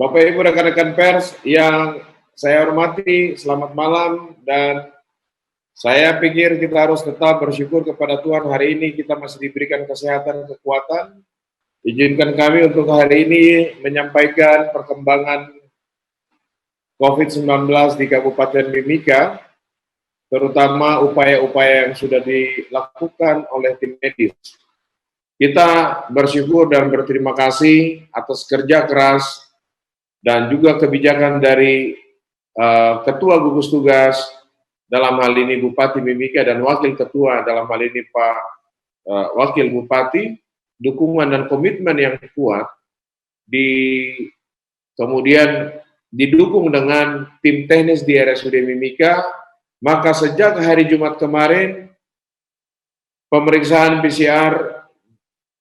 Bapak Ibu rekan-rekan pers yang saya hormati, selamat malam, dan saya pikir kita harus tetap bersyukur kepada Tuhan hari ini kita masih diberikan kesehatan, kekuatan. Izinkan kami untuk hari ini menyampaikan perkembangan COVID-19 di Kabupaten Mimika, terutama upaya-upaya yang sudah dilakukan oleh tim medis. Kita bersyukur dan berterima kasih atas kerja keras dan juga kebijakan dari Ketua Gugus Tugas, dalam hal ini Bupati Mimika dan Wakil Ketua dalam hal ini Pak Wakil Bupati, dukungan dan komitmen yang kuat, kemudian didukung dengan tim teknis di RSUD Mimika, maka sejak hari Jumat kemarin, pemeriksaan PCR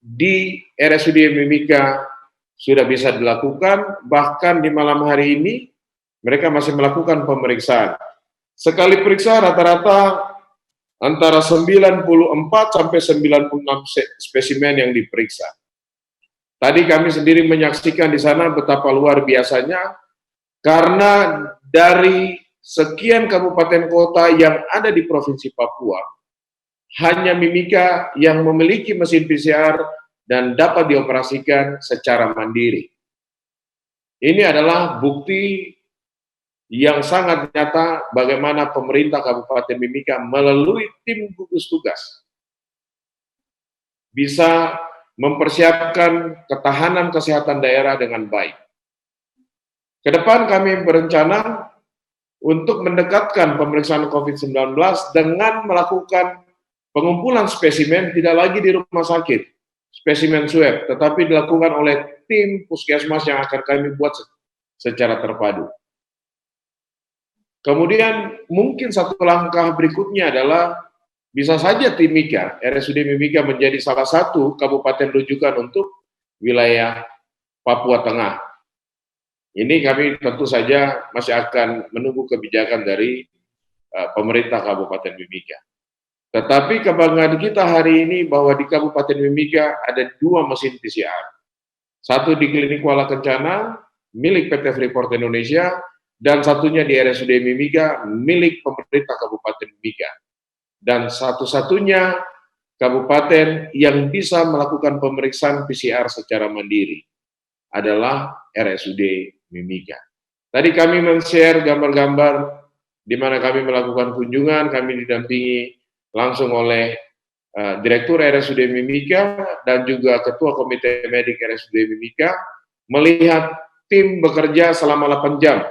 di RSUD Mimika sudah bisa dilakukan, bahkan di malam hari ini mereka masih melakukan pemeriksaan. Sekali periksa rata-rata antara 94 sampai 96 spesimen yang diperiksa. Tadi kami sendiri menyaksikan di sana betapa luar biasanya, karena dari sekian kabupaten kota yang ada di Provinsi Papua, hanya Mimika yang memiliki mesin PCR dan dapat dioperasikan secara mandiri. Ini adalah bukti yang sangat nyata bagaimana pemerintah Kabupaten Mimika melalui tim gugus tugas bisa mempersiapkan ketahanan kesehatan daerah dengan baik. Ke depan kami berencana untuk mendekatkan pemeriksaan COVID-19 dengan melakukan pengumpulan spesimen tidak lagi di rumah sakit, spesimen swab, tetapi dilakukan oleh tim puskesmas yang akan kami buat secara terpadu. Kemudian mungkin satu langkah berikutnya adalah bisa saja Timika, RSUD Mimika menjadi salah satu kabupaten rujukan untuk wilayah Papua Tengah. Ini kami tentu saja masih akan menunggu kebijakan dari pemerintah Kabupaten Mimika. Tetapi kebanggaan kita hari ini bahwa di Kabupaten Mimika ada 2 mesin PCR. Satu di Klinik Kuala Kencana, milik PT Freeport Indonesia, dan satunya di RSUD Mimika, milik pemerintah Kabupaten Mimika. Dan satu-satunya kabupaten yang bisa melakukan pemeriksaan PCR secara mandiri adalah RSUD Mimika. Tadi kami men-share gambar-gambar di mana kami melakukan kunjungan, kami didampingi langsung oleh Direktur RSUD Mimika dan juga Ketua Komite Medik RSUD Mimika, melihat tim bekerja selama 8 jam.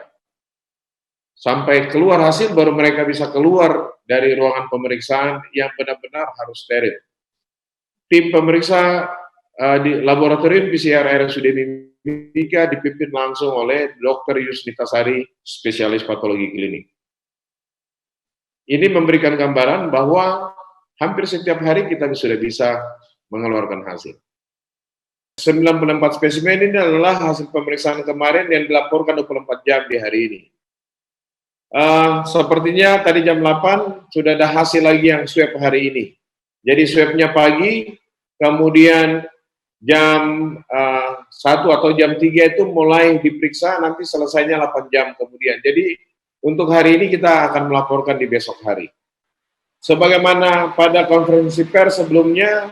Sampai keluar hasil baru mereka bisa keluar dari ruangan pemeriksaan yang benar-benar harus steril. Tim pemeriksa di laboratorium PCR RSUD Mimika dipimpin langsung oleh Dr. Yusnita Sari, spesialis patologi klinik. Ini memberikan gambaran bahwa hampir setiap hari kita sudah bisa mengeluarkan hasil. 94 spesimen ini adalah hasil pemeriksaan kemarin yang dilaporkan 24 jam di hari ini. Sepertinya tadi jam 8 sudah ada hasil lagi yang swab hari ini. Jadi swabnya pagi, kemudian jam 1 atau jam 3 itu mulai diperiksa, nanti selesainya 8 jam kemudian. Jadi untuk hari ini kita akan melaporkan di besok hari. Sebagaimana pada konferensi pers sebelumnya,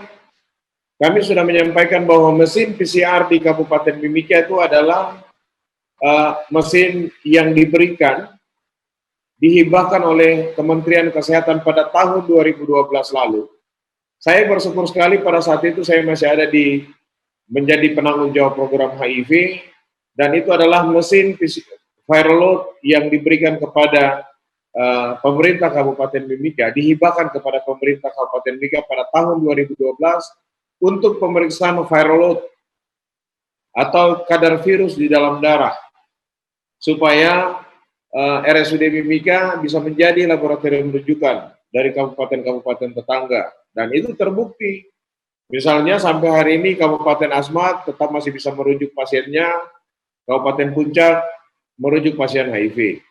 kami sudah menyampaikan bahwa mesin PCR di Kabupaten Mimika itu adalah mesin yang dihibahkan oleh Kementerian Kesehatan pada tahun 2012 lalu. Saya bersyukur sekali pada saat itu saya masih ada menjadi penanggung jawab program HIV, dan itu adalah mesin viral load yang diberikan kepada pemerintah Kabupaten Mimika, dihibahkan kepada pemerintah Kabupaten Mimika pada tahun 2012 untuk pemeriksaan viral load atau kadar virus di dalam darah, supaya RSUD Mimika bisa menjadi laboratorium rujukan dari kabupaten-kabupaten tetangga, dan itu terbukti. Misalnya sampai hari ini Kabupaten Asmat tetap masih bisa merujuk pasiennya, Kabupaten Puncak merujuk pasien HIV.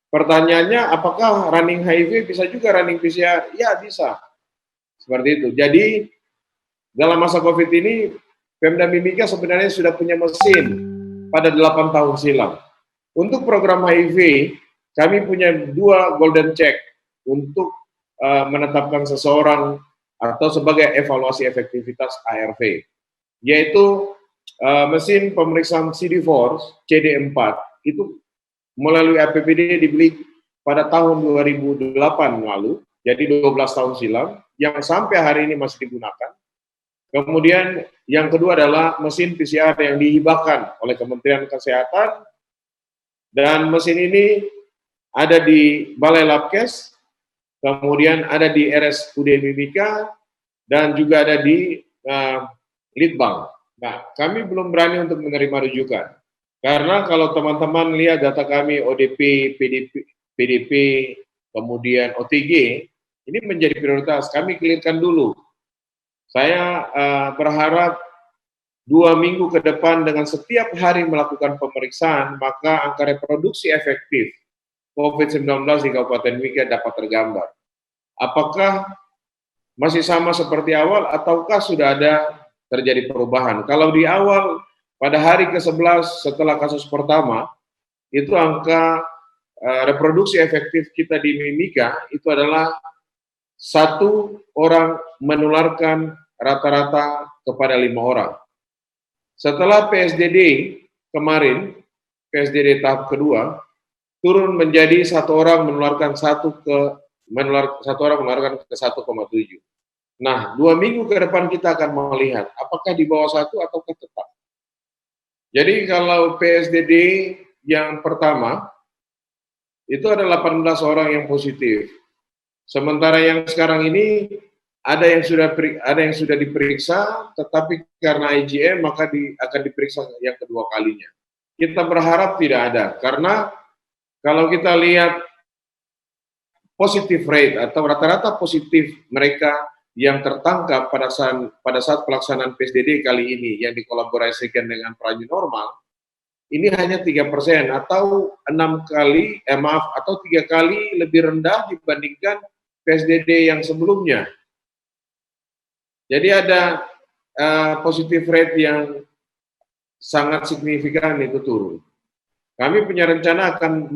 Pertanyaannya, apakah running HIV bisa juga running PCR? Ya, bisa. Seperti itu. Jadi dalam masa COVID ini Pemda Mimika sebenarnya sudah punya mesin pada 8 tahun silam. Untuk program HIV, kami punya 2 golden check untuk menetapkan seseorang atau sebagai evaluasi efektivitas ARV, yaitu mesin pemeriksaan CD4, CD4 itu melalui APBD dibeli pada tahun 2008 lalu, jadi 12 tahun silam, yang sampai hari ini masih digunakan. Kemudian yang kedua adalah mesin PCR yang dihibahkan oleh Kementerian Kesehatan, dan mesin ini ada di Balai Labkes, kemudian ada di RSUD Mimika, dan juga ada di Litbang. Nah, kami belum berani untuk menerima rujukan. Karena kalau teman-teman lihat data kami ODP, PDP, kemudian OTG, ini menjadi prioritas. Kami clearkan dulu. Saya berharap 2 minggu ke depan dengan setiap hari melakukan pemeriksaan, maka angka reproduksi efektif COVID-19 di Kabupaten Mimika dapat tergambar. Apakah masih sama seperti awal ataukah sudah ada terjadi perubahan? Kalau di awal pada hari ke-11 setelah kasus pertama, itu angka reproduksi efektif kita di Mimika itu adalah 1 orang menularkan rata-rata kepada 5 orang. Setelah PSDD kemarin, PSDD tahap kedua, turun menjadi 1 orang menularkan 1 orang menularkan ke 1,7. Nah, 2 minggu ke depan kita akan melihat apakah di bawah 1 ataukah tetap. Jadi kalau PSDD yang pertama itu ada 18 orang yang positif. Sementara yang sekarang ini ada yang sudah diperiksa, tetapi karena IgM maka akan diperiksa yang kedua kalinya. Kita berharap tidak ada, karena kalau kita lihat positif rate atau rata-rata positif mereka yang tertangkap pada saat pelaksanaan PSDD kali ini yang dikolaborasikan dengan Praju Normal, ini hanya 3% atau 3 kali lebih rendah dibandingkan PSDD yang sebelumnya. Jadi ada positif rate yang sangat signifikan itu turun. Kami punya rencana akan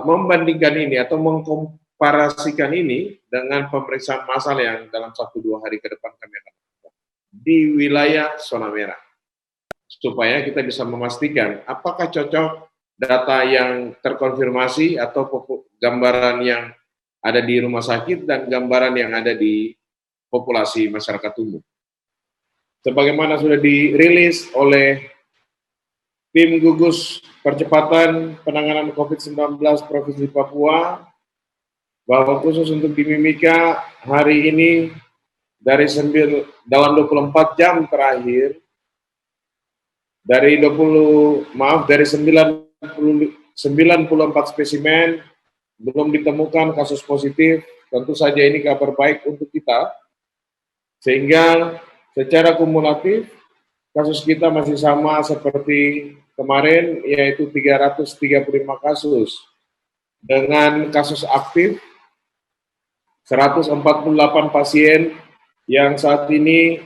membandingkan ini atau mengkomparasikan ini dengan pemeriksaan massal yang dalam 1-2 hari ke depan kami akan lakukan di wilayah zona merah, supaya kita bisa memastikan apakah cocok data yang terkonfirmasi atau gambaran yang ada di rumah sakit dan gambaran yang ada di populasi masyarakat umum. Sebagaimana sudah dirilis oleh tim gugus percepatan penanganan COVID-19 Provinsi Papua, bahwa khusus untuk di Mimika hari ini dalam 24 jam terakhir dari 94 spesimen belum ditemukan kasus positif. Tentu saja ini kabar baik untuk kita, sehingga secara kumulatif kasus kita masih sama seperti kemarin, yaitu 335 kasus dengan kasus aktif 148 pasien yang saat ini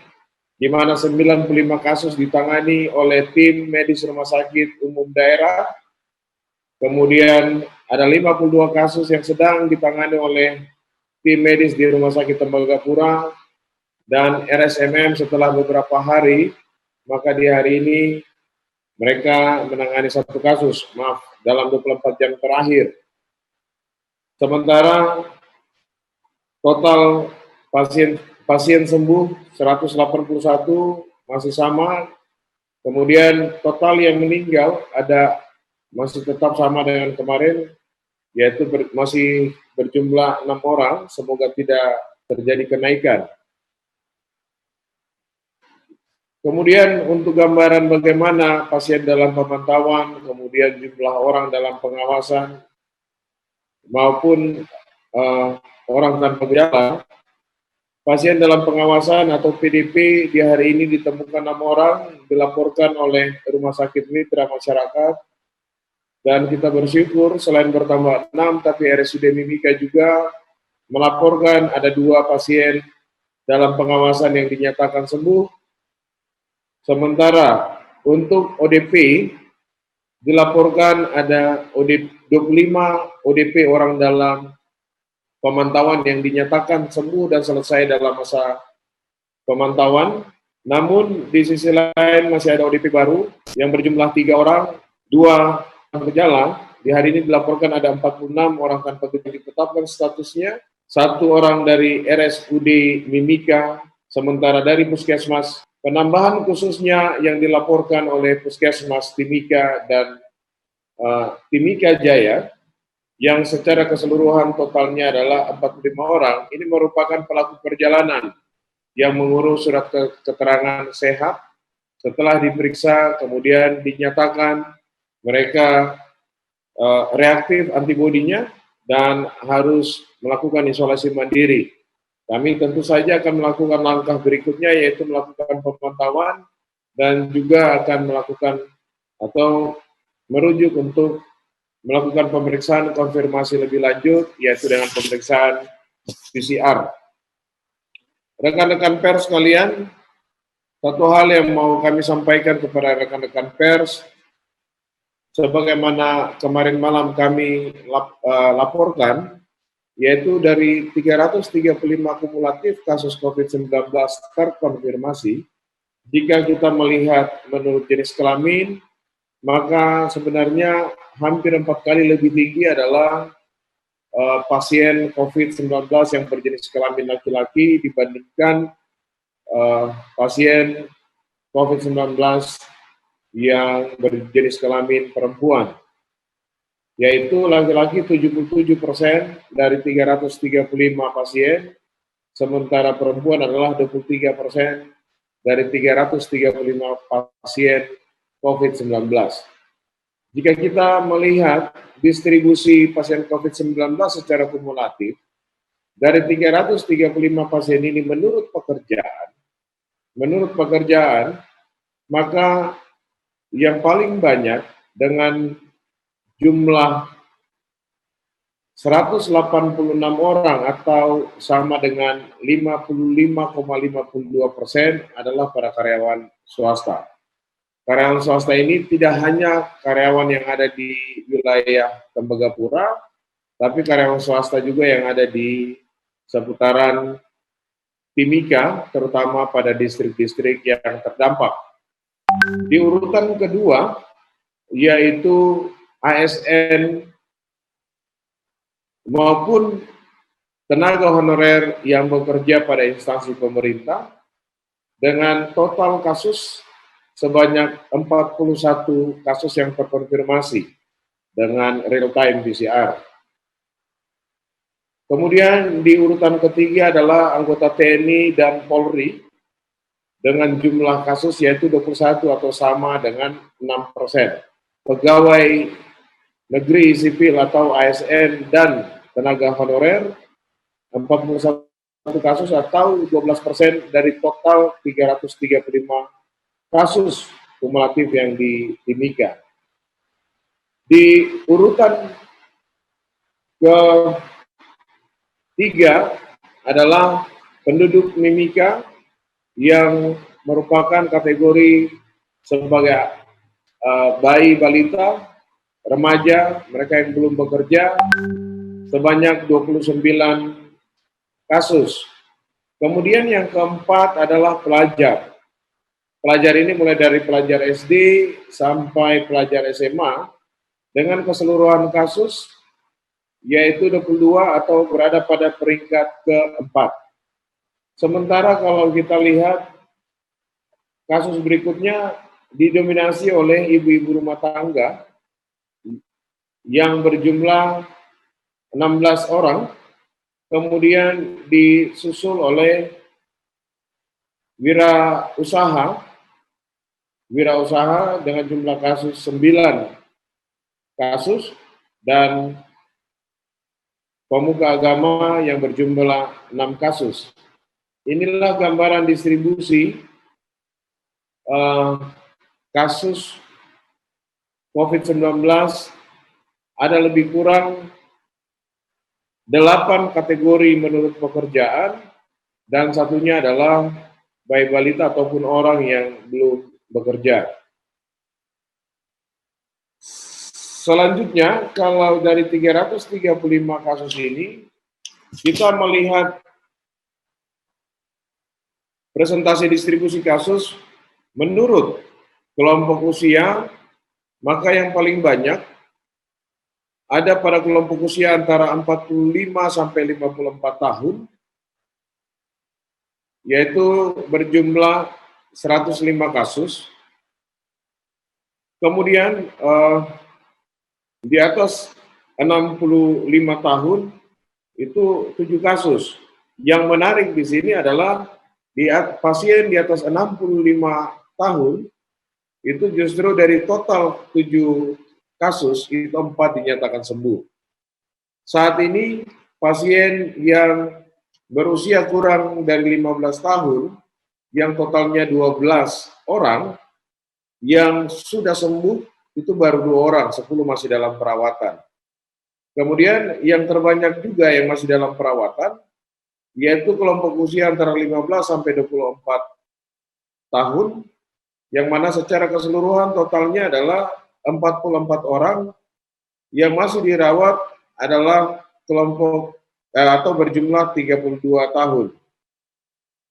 di mana 95 kasus ditangani oleh tim medis rumah sakit umum daerah, kemudian ada 52 kasus yang sedang ditangani oleh tim medis di Rumah Sakit Tembagapura, dan RSMM setelah beberapa hari, maka di hari ini mereka menangani 1 kasus, dalam 24 jam terakhir. Sementara total pasien sembuh 181 masih sama, kemudian total yang meninggal masih tetap sama dengan kemarin, yaitu masih berjumlah 6 orang, semoga tidak terjadi kenaikan. Kemudian untuk gambaran bagaimana pasien dalam pemantauan, kemudian jumlah orang dalam pengawasan, maupun orang tanpa gejala, pasien dalam pengawasan atau PDP di hari ini ditemukan 6 orang, dilaporkan oleh Rumah Sakit Mitra Masyarakat, dan kita bersyukur selain bertambah 6, tapi RSUD Mimika juga melaporkan ada 2 pasien dalam pengawasan yang dinyatakan sembuh, Sementara untuk ODP dilaporkan ada 25 ODP orang dalam pemantauan yang dinyatakan sembuh dan selesai dalam masa pemantauan. Namun di sisi lain masih ada ODP baru yang berjumlah 3 orang, 2 bergejala. Di hari ini dilaporkan ada 46 orang tanpa gejala ditetapkan statusnya, 1 orang dari RSUD Mimika, sementara dari Puskesmas penambahan khususnya yang dilaporkan oleh Puskesmas Timika dan Timika Jaya yang secara keseluruhan totalnya adalah 45 orang. Ini merupakan pelaku perjalanan yang mengurus surat keterangan sehat. Setelah diperiksa kemudian dinyatakan mereka reaktif antibodinya dan harus melakukan isolasi mandiri. Kami tentu saja akan melakukan langkah berikutnya, yaitu melakukan pemantauan dan juga akan melakukan atau merujuk untuk melakukan pemeriksaan konfirmasi lebih lanjut, yaitu dengan pemeriksaan PCR. Rekan-rekan pers sekalian, satu hal yang mau kami sampaikan kepada rekan-rekan pers, sebagaimana kemarin malam kami laporkan, yaitu dari 335 kumulatif kasus COVID-19 terkonfirmasi, jika kita melihat menurut jenis kelamin, maka sebenarnya hampir 4 kali lebih tinggi adalah pasien COVID-19 yang berjenis kelamin laki-laki dibandingkan pasien COVID-19 yang berjenis kelamin perempuan, yaitu laki-laki 77% dari 335 pasien, sementara perempuan adalah 23% dari 335 pasien COVID-19. Jika kita melihat distribusi pasien COVID-19 secara kumulatif, dari 335 pasien ini menurut pekerjaan, maka yang paling banyak dengan jumlah 186 orang atau sama dengan 55,52% adalah para karyawan swasta. Karyawan swasta ini tidak hanya karyawan yang ada di wilayah Tembagapura, tapi karyawan swasta juga yang ada di seputaran Timika, terutama pada distrik-distrik yang terdampak. Di urutan kedua, yaitu ASN maupun tenaga honorer yang bekerja pada instansi pemerintah, dengan total kasus sebanyak 41 kasus yang terkonfirmasi dengan real-time PCR. Kemudian di urutan ketiga adalah anggota TNI dan Polri dengan jumlah kasus yaitu 21 atau sama dengan 6%. Pegawai negeri sipil atau ASN dan tenaga honorer 41 kasus atau 12% dari total 335 kasus kumulatif yang di Timika. Di urutan ketiga adalah penduduk Mimika yang merupakan kategori sebagai bayi, balita, remaja, mereka yang belum bekerja, sebanyak 29 kasus. Kemudian yang keempat adalah pelajar. Pelajar ini mulai dari pelajar SD sampai pelajar SMA dengan keseluruhan kasus yaitu 22 atau berada pada peringkat keempat. Sementara kalau kita lihat kasus berikutnya didominasi oleh ibu-ibu rumah tangga yang berjumlah 16 orang, kemudian disusul oleh wirausaha dengan jumlah kasus 9 kasus, dan pemuka agama yang berjumlah 6 kasus. Inilah gambaran distribusi kasus COVID-19, ada lebih kurang 8 kategori menurut pekerjaan, dan satunya adalah bayi balita ataupun orang yang belum bekerja. Selanjutnya, kalau dari 335 kasus ini, kita melihat presentasi distribusi kasus menurut kelompok usia, maka yang paling banyak ada pada kelompok usia antara 45 sampai 54 tahun, yaitu berjumlah 105 kasus. Kemudian di atas 65 tahun itu 7 kasus. Yang menarik di sini adalah pasien di atas 65 tahun itu justru dari total 7 kasus itu 4 dinyatakan sembuh. Saat ini pasien yang berusia kurang dari 15 tahun yang totalnya 12 orang yang sudah sembuh itu baru 2 orang, 10 masih dalam perawatan. Kemudian yang terbanyak juga yang masih dalam perawatan, yaitu kelompok usia antara 15 sampai 24 tahun, yang mana secara keseluruhan totalnya adalah 44 orang yang masih dirawat adalah kelompok atau berjumlah 32 tahun.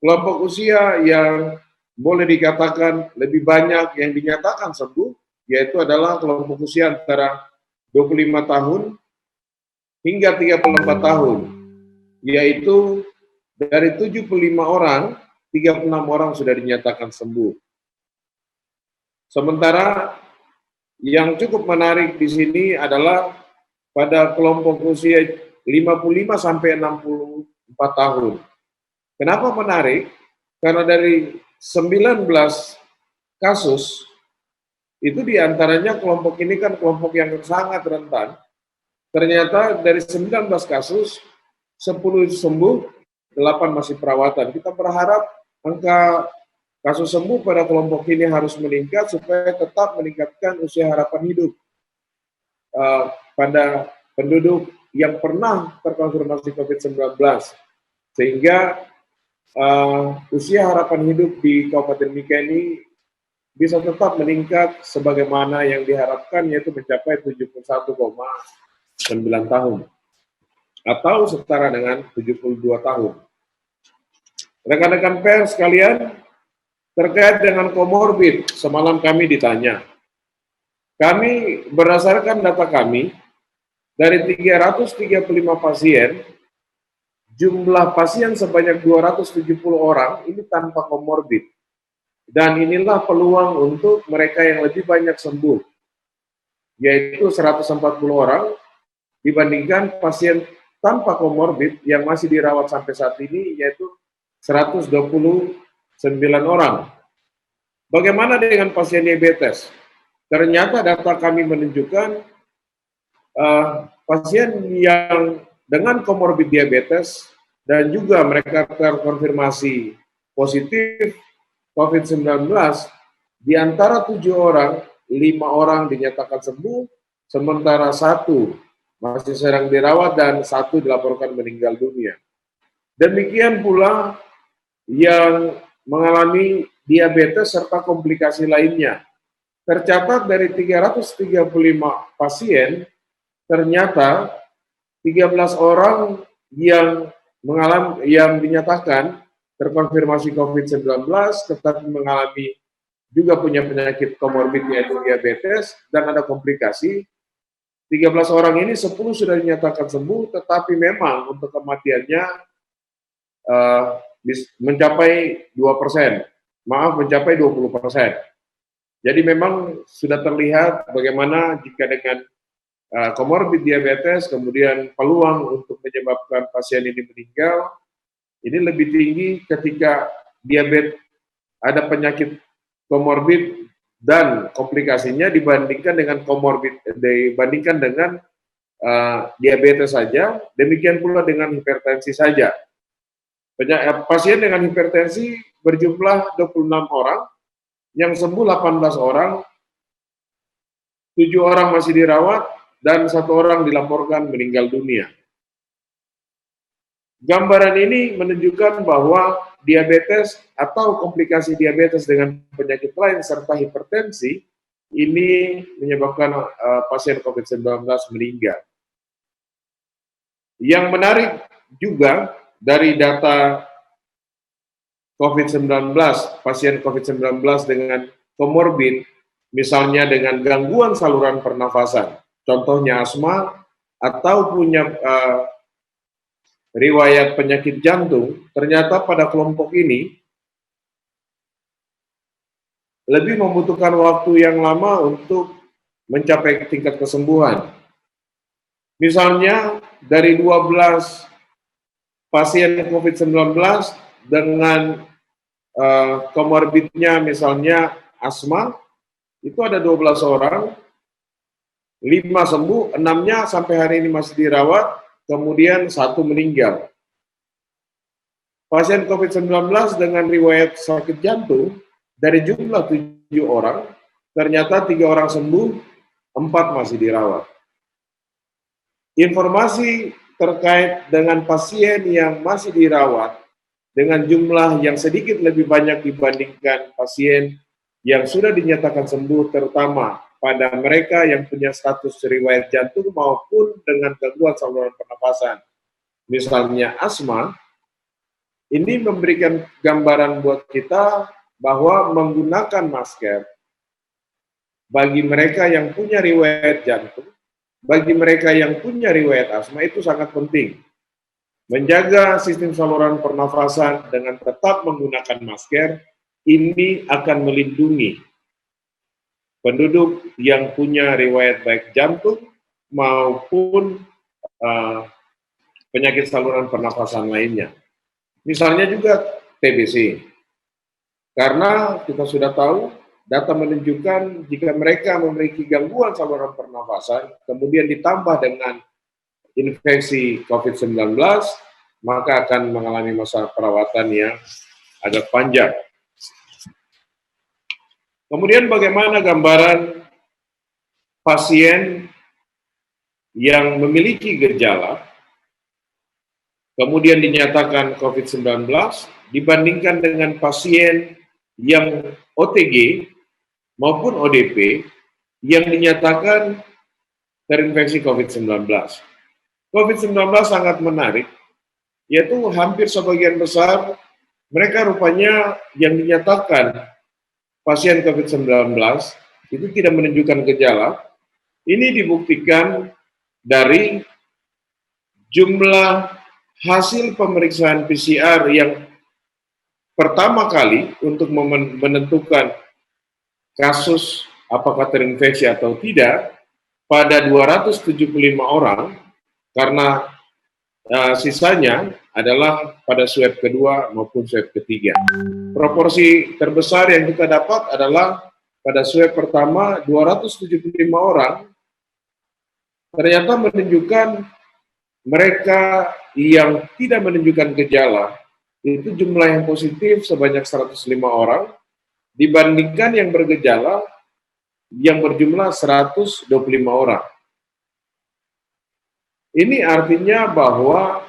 Kelompok usia yang boleh dikatakan lebih banyak yang dinyatakan sembuh, yaitu adalah kelompok usia antara 25 tahun hingga 34 tahun, yaitu dari 75 orang, 36 orang sudah dinyatakan sembuh. Sementara yang cukup menarik di sini adalah pada kelompok usia 55 sampai 64 tahun. Kenapa menarik? Karena dari 19 kasus itu diantaranya kelompok ini kan kelompok yang sangat rentan. Ternyata dari 19 kasus, 10 sembuh, 8 masih perawatan. Kita berharap angka kasus sembuh pada kelompok ini harus meningkat supaya tetap meningkatkan usia harapan hidup pada penduduk yang pernah terkonfirmasi COVID-19. Sehingga usia harapan hidup di Kabupaten Mika ini bisa tetap meningkat sebagaimana yang diharapkan, yaitu mencapai 71,9 tahun atau setara dengan 72 tahun. Rekan-rekan pers sekalian, terkait dengan komorbid, semalam kami ditanya. Kami berdasarkan data kami, dari 335 pasien, jumlah pasien sebanyak 270 orang ini tanpa komorbid. Dan inilah peluang untuk mereka yang lebih banyak sembuh, yaitu 140 orang dibandingkan pasien tanpa komorbid yang masih dirawat sampai saat ini, yaitu 129 orang. Bagaimana dengan pasien diabetes? Ternyata data kami menunjukkan pasien yang dengan komorbid diabetes dan juga mereka terkonfirmasi positif COVID-19, di antara 7 orang, 5 orang dinyatakan sembuh, sementara 1 masih sedang dirawat dan 1 dilaporkan meninggal dunia. Demikian pula yang mengalami diabetes serta komplikasi lainnya. Tercatat dari 335 pasien, ternyata 13 orang yang dinyatakan terkonfirmasi COVID-19 tetapi mengalami juga punya penyakit komorbid yaitu diabetes dan ada komplikasi. 13 orang ini 10 sudah dinyatakan sembuh, tetapi memang untuk kematiannya mencapai 2%, mencapai 20%. Jadi memang sudah terlihat bagaimana jika dengan komorbid diabetes, kemudian peluang untuk menyebabkan pasien ini meninggal ini lebih tinggi ketika diabetes ada penyakit komorbid dan komplikasinya dibandingkan dengan diabetes saja. Demikian pula dengan hipertensi saja. Pasien dengan hipertensi berjumlah 26 orang, yang sembuh 18 orang, 7 orang masih dirawat dan 1 orang dilaporkan meninggal dunia. Gambaran ini menunjukkan bahwa diabetes atau komplikasi diabetes dengan penyakit lain serta hipertensi ini menyebabkan pasien COVID-19 meninggal. Yang menarik juga dari data COVID-19, pasien COVID-19 dengan komorbid, misalnya dengan gangguan saluran pernafasan, contohnya asma, atau punya riwayat penyakit jantung, ternyata pada kelompok ini lebih membutuhkan waktu yang lama untuk mencapai tingkat kesembuhan. Misalnya dari 12 pasien COVID-19 dengan komorbidnya misalnya asma, itu ada 12 orang, 5 sembuh, 6-nya sampai hari ini masih dirawat, kemudian 1 meninggal. Pasien COVID-19 dengan riwayat sakit jantung, dari jumlah 7 orang, ternyata 3 orang sembuh, 4 masih dirawat. Informasi terkait dengan pasien yang masih dirawat dengan jumlah yang sedikit lebih banyak dibandingkan pasien yang sudah dinyatakan sembuh, terutama pada mereka yang punya status riwayat jantung maupun dengan gangguan saluran pernafasan, misalnya asma. Ini memberikan gambaran buat kita bahwa menggunakan masker bagi mereka yang punya riwayat jantung, bagi mereka yang punya riwayat asma itu sangat penting. Menjaga sistem saluran pernafasan dengan tetap menggunakan masker, ini akan melindungi penduduk yang punya riwayat baik jantung maupun penyakit saluran pernafasan lainnya. Misalnya juga TBC. Karena kita sudah tahu, data menunjukkan jika mereka memiliki gangguan saluran pernafasan, kemudian ditambah dengan infeksi COVID-19, maka akan mengalami masa perawatan yang agak panjang. Kemudian bagaimana gambaran pasien yang memiliki gejala, kemudian dinyatakan COVID-19, dibandingkan dengan pasien yang OTG maupun ODP yang dinyatakan terinfeksi COVID-19. COVID-19 sangat menarik, yaitu hampir sebagian besar mereka rupanya yang dinyatakan pasien COVID-19 itu tidak menunjukkan gejala. Ini dibuktikan dari jumlah hasil pemeriksaan PCR yang pertama kali untuk menentukan kasus apakah terinfeksi atau tidak pada 275 orang, karena sisanya adalah pada swab kedua maupun swab ketiga. Proporsi terbesar yang kita dapat adalah pada swab pertama 275 orang, ternyata menunjukkan mereka yang tidak menunjukkan gejala, itu jumlah yang positif sebanyak 105 orang, dibandingkan yang bergejala yang berjumlah 125 orang. Ini artinya bahwa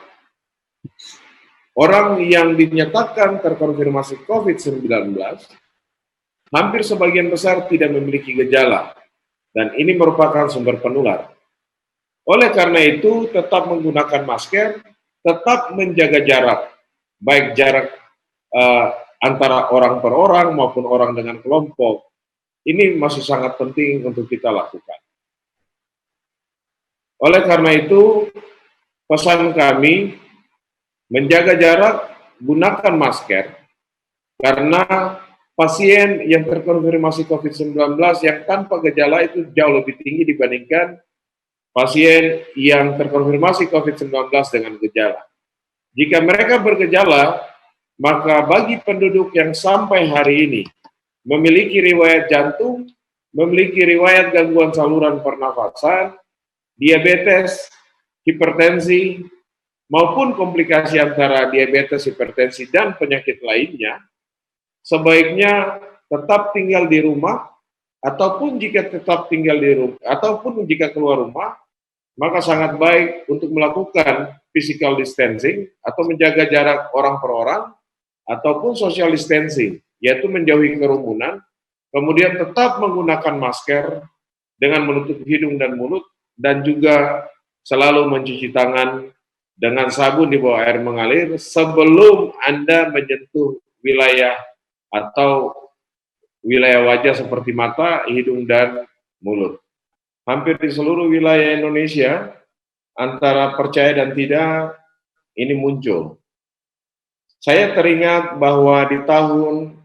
orang yang dinyatakan terkonfirmasi COVID-19, hampir sebagian besar tidak memiliki gejala, dan ini merupakan sumber penular. Oleh karena itu, tetap menggunakan masker, tetap menjaga jarak, baik jarak antara orang per orang maupun orang dengan kelompok. Ini masih sangat penting untuk kita lakukan. Oleh karena itu, pesan kami, menjaga jarak, gunakan masker, karena pasien yang terkonfirmasi COVID-19 yang tanpa gejala itu jauh lebih tinggi dibandingkan pasien yang terkonfirmasi COVID-19 dengan gejala. Jika mereka bergejala, maka bagi penduduk yang sampai hari ini memiliki riwayat jantung, memiliki riwayat gangguan saluran pernafasan, diabetes, hipertensi, maupun komplikasi antara diabetes, hipertensi, dan penyakit lainnya, sebaiknya tetap tinggal di rumah, ataupun jika tetap tinggal di rumah, ataupun jika keluar rumah, maka sangat baik untuk melakukan physical distancing atau menjaga jarak orang per orang, ataupun social distancing, yaitu menjauhi kerumunan, kemudian tetap menggunakan masker dengan menutup hidung dan mulut, dan juga selalu mencuci tangan dengan sabun di bawah air mengalir sebelum Anda menyentuh wilayah atau wilayah wajah seperti mata, hidung, dan mulut. Hampir di seluruh wilayah Indonesia, antara percaya dan tidak, ini muncul. Saya teringat bahwa di tahun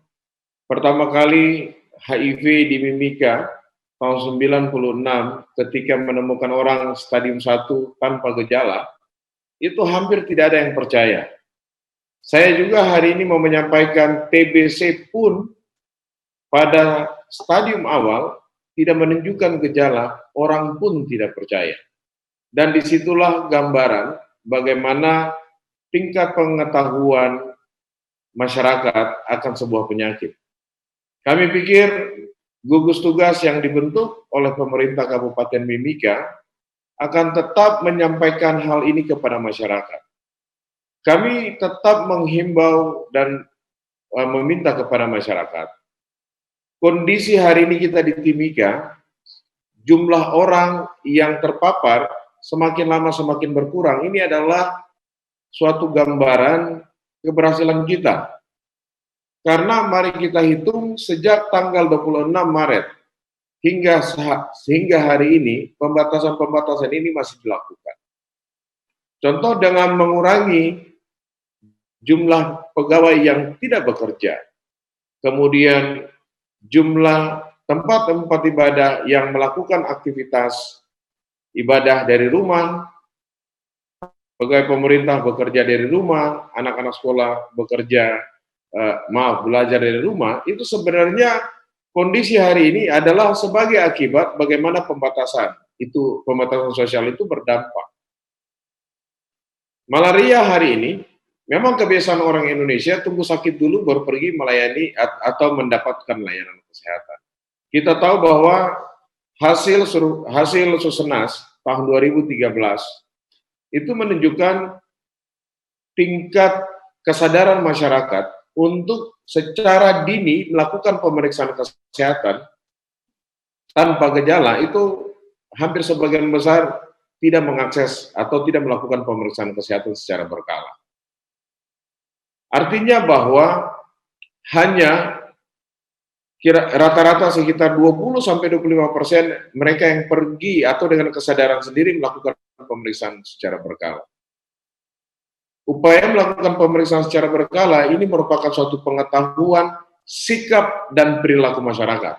pertama kali HIV di Mimika, tahun 96, ketika menemukan orang stadium 1 tanpa gejala, itu hampir tidak ada yang percaya. Saya juga hari ini mau menyampaikan TBC pun pada stadium awal tidak menunjukkan gejala, orang pun tidak percaya. Dan disitulah gambaran bagaimana tingkat pengetahuan masyarakat akan sebuah penyakit. Kami pikir gugus tugas yang dibentuk oleh pemerintah Kabupaten Mimika akan tetap menyampaikan hal ini kepada masyarakat. Kami tetap menghimbau dan meminta kepada masyarakat. Kondisi hari ini kita di Timika, jumlah orang yang terpapar semakin lama semakin berkurang. Ini adalah suatu gambaran keberhasilan kita. Karena mari kita hitung sejak tanggal 26 Maret hingga hari ini, pembatasan-pembatasan ini masih dilakukan. Contoh dengan mengurangi jumlah pegawai yang tidak bekerja, kemudian jumlah tempat-tempat ibadah yang melakukan aktivitas ibadah dari rumah, pegawai pemerintah bekerja dari rumah, anak-anak sekolah bekerja belajar dari rumah, itu sebenarnya kondisi hari ini adalah sebagai akibat bagaimana pembatasan sosial itu berdampak. Malaria hari ini, memang kebiasaan orang Indonesia tunggu sakit dulu baru pergi melayani atau mendapatkan layanan kesehatan. Kita tahu bahwa hasil Susenas tahun 2013 itu menunjukkan tingkat kesadaran masyarakat untuk secara dini melakukan pemeriksaan kesehatan tanpa gejala itu hampir sebagian besar tidak mengakses atau tidak melakukan pemeriksaan kesehatan secara berkala. Artinya bahwa hanya rata-rata sekitar 20-25% mereka yang pergi atau dengan kesadaran sendiri melakukan pemeriksaan secara berkala. Upaya melakukan pemeriksaan secara berkala ini merupakan suatu pengetahuan, sikap, dan perilaku masyarakat.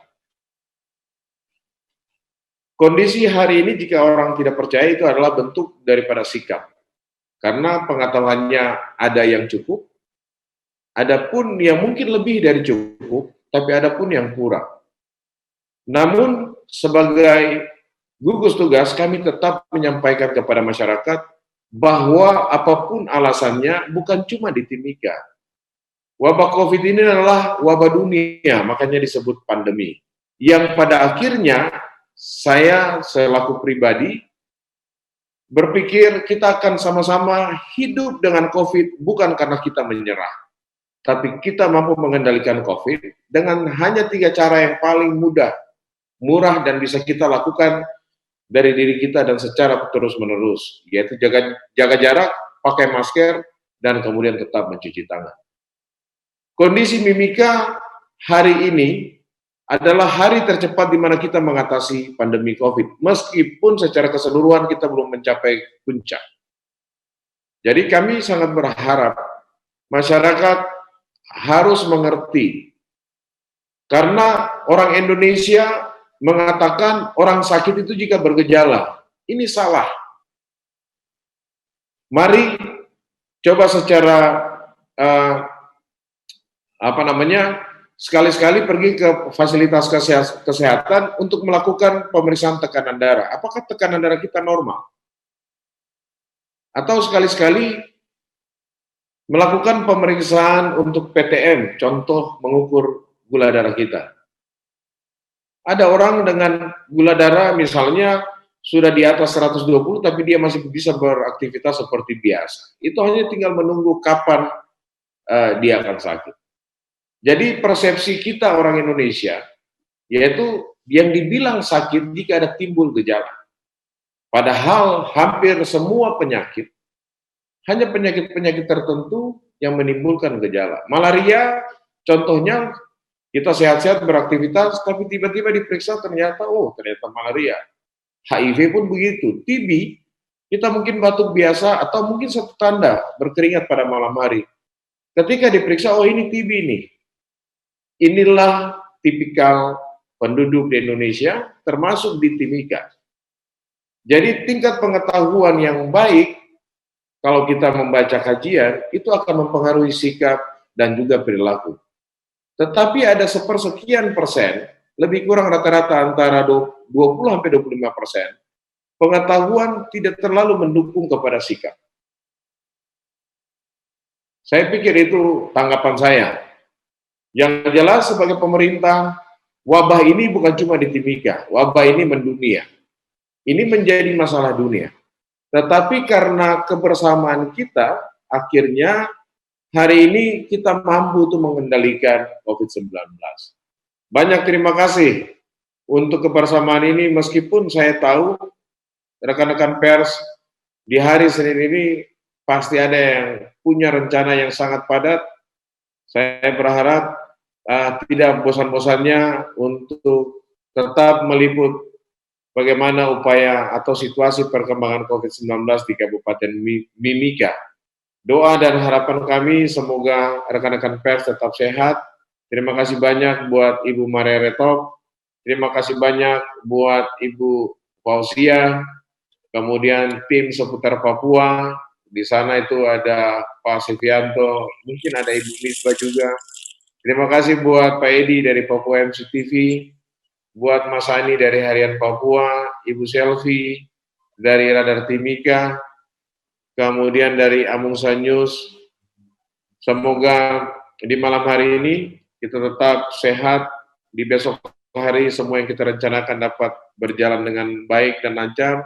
Kondisi hari ini jika orang tidak percaya itu adalah bentuk daripada sikap. Karena pengetahuannya ada yang cukup, ada pun yang mungkin lebih dari cukup, tapi ada pun yang kurang. Namun sebagai gugus tugas kami tetap menyampaikan kepada masyarakat bahwa apapun alasannya bukan cuma di Timika. Wabah COVID ini adalah wabah dunia, makanya disebut pandemi. Yang pada akhirnya saya selaku pribadi berpikir kita akan sama-sama hidup dengan COVID bukan karena kita menyerah, tapi kita mampu mengendalikan COVID dengan hanya 3 cara yang paling mudah, murah, dan bisa kita lakukan dari diri kita dan secara terus-menerus, yaitu jaga jarak, pakai masker, dan kemudian tetap mencuci tangan. Kondisi Mimika hari ini adalah hari tercepat di mana kita mengatasi pandemi COVID, meskipun secara keseluruhan kita belum mencapai puncak. Jadi kami sangat berharap masyarakat harus mengerti, karena orang Indonesia mengatakan orang sakit itu jika bergejala. Ini salah. Mari coba secara sekali-sekali pergi ke fasilitas kesehatan untuk melakukan pemeriksaan tekanan darah. Apakah tekanan darah kita normal? Atau sekali-sekali melakukan pemeriksaan untuk PTM, contoh mengukur gula darah kita. Ada orang dengan gula darah misalnya sudah di atas 120 tapi dia masih bisa beraktivitas seperti biasa. Itu hanya tinggal menunggu kapan dia akan sakit. Jadi persepsi kita orang Indonesia, yaitu yang dibilang sakit jika ada timbul gejala. Padahal hampir semua penyakit, hanya penyakit-penyakit tertentu yang menimbulkan gejala. Malaria, contohnya kita sehat-sehat beraktivitas, tapi tiba-tiba diperiksa ternyata, oh ternyata malaria. HIV pun begitu. TB, kita mungkin batuk biasa atau mungkin satu tanda berkeringat pada malam hari. Ketika diperiksa, oh ini TB nih. Inilah tipikal penduduk di Indonesia, termasuk di Timika. Jadi tingkat pengetahuan yang baik, kalau kita membaca kajian, itu akan mempengaruhi sikap dan juga perilaku. Tetapi ada sepersekian persen, lebih kurang rata-rata antara 20-25%, pengetahuan tidak terlalu mendukung kepada sikap. Saya pikir itu tanggapan saya. Yang jelas sebagai pemerintah, wabah ini bukan cuma di Timika, wabah ini mendunia. Ini menjadi masalah dunia. Tetapi karena kebersamaan kita, akhirnya hari ini kita mampu untuk mengendalikan COVID-19. Banyak terima kasih untuk kebersamaan ini, meskipun saya tahu rekan-rekan pers di hari Senin ini pasti ada yang punya rencana yang sangat padat. Saya berharap tidak bosan-bosannya untuk tetap meliput bagaimana upaya atau situasi perkembangan COVID-19 di Kabupaten Mimika. Doa dan harapan kami semoga rekan-rekan pers tetap sehat. Terima kasih banyak buat Ibu Maria Retop, terima kasih banyak buat Ibu Fausia, kemudian tim seputar Papua, di sana itu ada Pak Sufianto, mungkin ada Ibu Misbah juga. Terima kasih buat Pak Edi dari Papua MC TV, buat Mas Ani dari Harian Papua, Ibu Selvi dari Radar Timika, kemudian dari Amungsa News. Semoga di malam hari ini kita tetap sehat, di besok hari semua yang kita rencanakan dapat berjalan dengan baik dan lancar,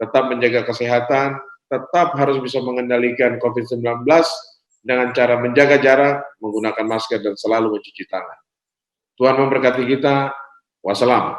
tetap menjaga kesehatan, tetap harus bisa mengendalikan COVID-19 dengan cara menjaga jarak, menggunakan masker, dan selalu mencuci tangan. Tuhan memberkati kita. Wassalam.